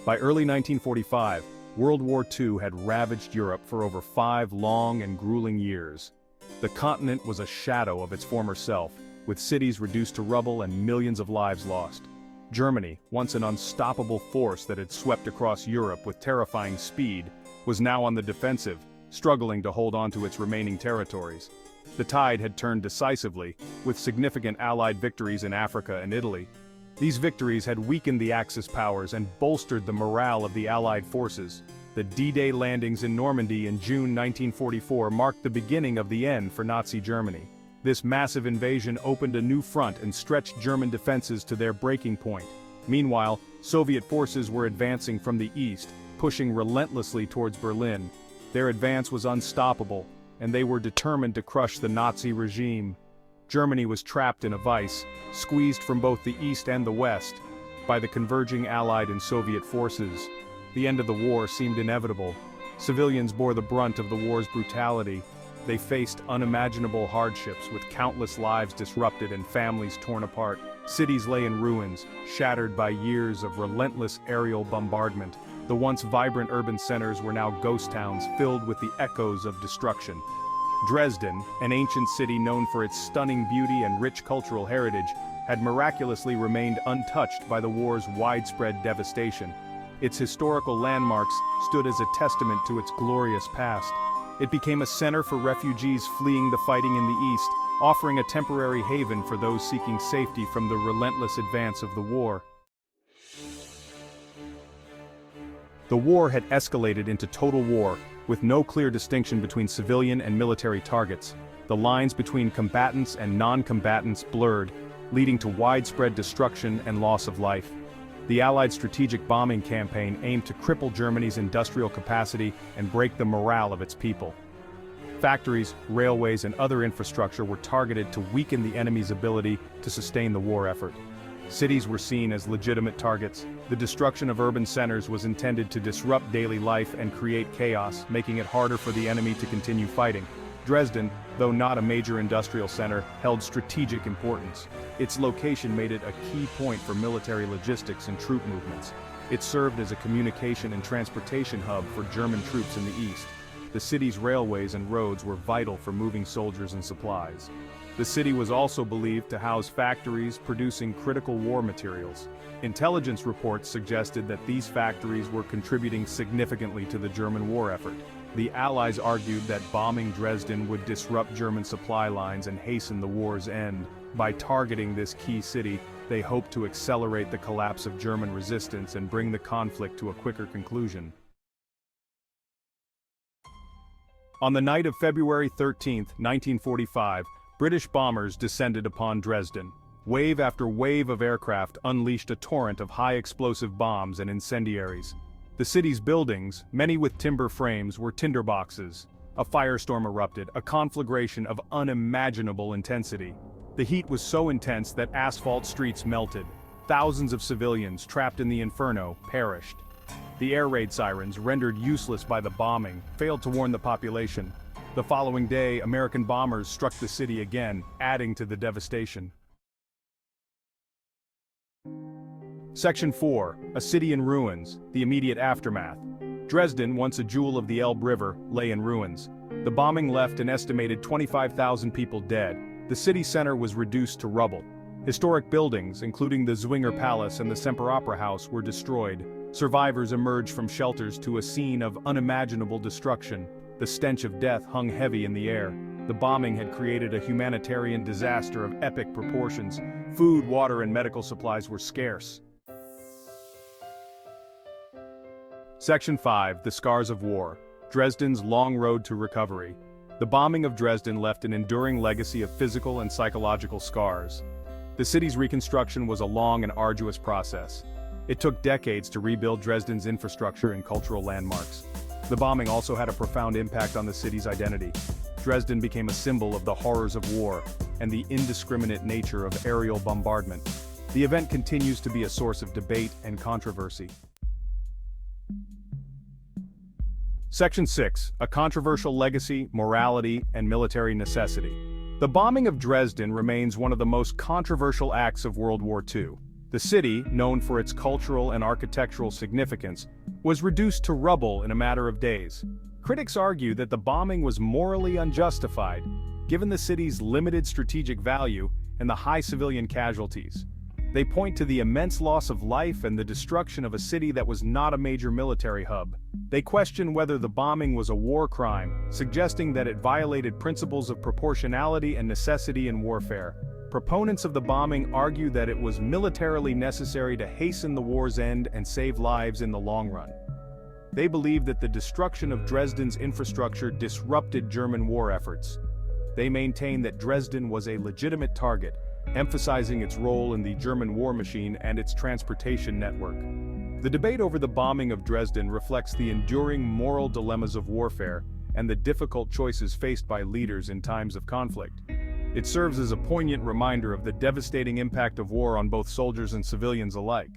By early 1945, World War II had ravaged Europe for over 5 long and grueling years. The continent was a shadow of its former self, with cities reduced to rubble and millions of lives lost. Germany, once an unstoppable force that had swept across Europe with terrifying speed, was now on the defensive, struggling to hold on to its remaining territories. The tide had turned decisively, with significant Allied victories in Africa and Italy. These victories had weakened the Axis powers and bolstered the morale of the Allied forces. The D-Day landings in Normandy in June 1944 marked the beginning of the end for Nazi Germany. This massive invasion opened a new front and stretched German defenses to their breaking point. Meanwhile, Soviet forces were advancing from the east, pushing relentlessly towards Berlin. Their advance was unstoppable, and they were determined to crush the Nazi regime. Germany was trapped in a vice, squeezed from both the east and the west, by the converging Allied and Soviet forces. The end of the war seemed inevitable. Civilians bore the brunt of the war's brutality. They faced unimaginable hardships, with countless lives disrupted and families torn apart. Cities lay in ruins, shattered by years of relentless aerial bombardment. The once vibrant urban centers were now ghost towns filled with the echoes of destruction. Dresden, an ancient city known for its stunning beauty and rich cultural heritage, had miraculously remained untouched by the war's widespread devastation. Its historical landmarks stood as a testament to its glorious past. It became a center for refugees fleeing the fighting in the east, offering a temporary haven for those seeking safety from the relentless advance of the war. The war had escalated into total war, with no clear distinction between civilian and military targets. The lines between combatants and non-combatants blurred, leading to widespread destruction and loss of life. The Allied strategic bombing campaign aimed to cripple Germany's industrial capacity and break the morale of its people. Factories, railways, and other infrastructure were targeted to weaken the enemy's ability to sustain the war effort. Cities were seen as legitimate targets. The destruction of urban centers was intended to disrupt daily life and create chaos, making it harder for the enemy to continue fighting. Dresden, though not a major industrial center, held strategic importance. Its location made it a key point for military logistics and troop movements. It served as a communication and transportation hub for German troops in the east. The city's railways and roads were vital for moving soldiers and supplies. The city was also believed to house factories producing critical war materials. Intelligence reports suggested that these factories were contributing significantly to the German war effort. The Allies argued that bombing Dresden would disrupt German supply lines and hasten the war's end. By targeting this key city, they hoped to accelerate the collapse of German resistance and bring the conflict to a quicker conclusion. On the night of February 13, 1945, British bombers descended upon Dresden. Wave after wave of aircraft unleashed a torrent of high-explosive bombs and incendiaries. The city's buildings, many with timber frames, were tinderboxes. A firestorm erupted, a conflagration of unimaginable intensity. The heat was so intense that asphalt streets melted. Thousands of civilians, trapped in the inferno, perished. The air raid sirens, rendered useless by the bombing, failed to warn the population. The following day, American bombers struck the city again, adding to the devastation. Section 4, a city in ruins, the immediate aftermath. Dresden, once a jewel of the Elbe River, lay in ruins. The bombing left an estimated 25,000 people dead. The city center was reduced to rubble. Historic buildings, including the Zwinger Palace and the Semper Opera House, were destroyed. Survivors emerged from shelters to a scene of unimaginable destruction. The stench of death hung heavy in the air. The bombing had created a humanitarian disaster of epic proportions. Food, water, and medical supplies were scarce. Section 5, the scars of war. Dresden's long road to recovery. The bombing of Dresden left an enduring legacy of physical and psychological scars. The city's reconstruction was a long and arduous process. It took decades to rebuild Dresden's infrastructure and cultural landmarks. The bombing also had a profound impact on the city's identity. Dresden became a symbol of the horrors of war and the indiscriminate nature of aerial bombardment. The event continues to be a source of debate and controversy. Section 6, a controversial legacy, morality, and military necessity. The bombing of Dresden remains one of the most controversial acts of World War II. The city, known for its cultural and architectural significance, was reduced to rubble in a matter of days. Critics argue that the bombing was morally unjustified, given the city's limited strategic value and the high civilian casualties. They point to the immense loss of life and the destruction of a city that was not a major military hub. They question whether the bombing was a war crime, suggesting that it violated principles of proportionality and necessity in warfare. Proponents of the bombing argue that it was militarily necessary to hasten the war's end and save lives in the long run. They believe that the destruction of Dresden's infrastructure disrupted German war efforts. They maintain that Dresden was a legitimate target, emphasizing its role in the German war machine and its transportation network. The debate over the bombing of Dresden reflects the enduring moral dilemmas of warfare and the difficult choices faced by leaders in times of conflict. It serves as a poignant reminder of the devastating impact of war on both soldiers and civilians alike.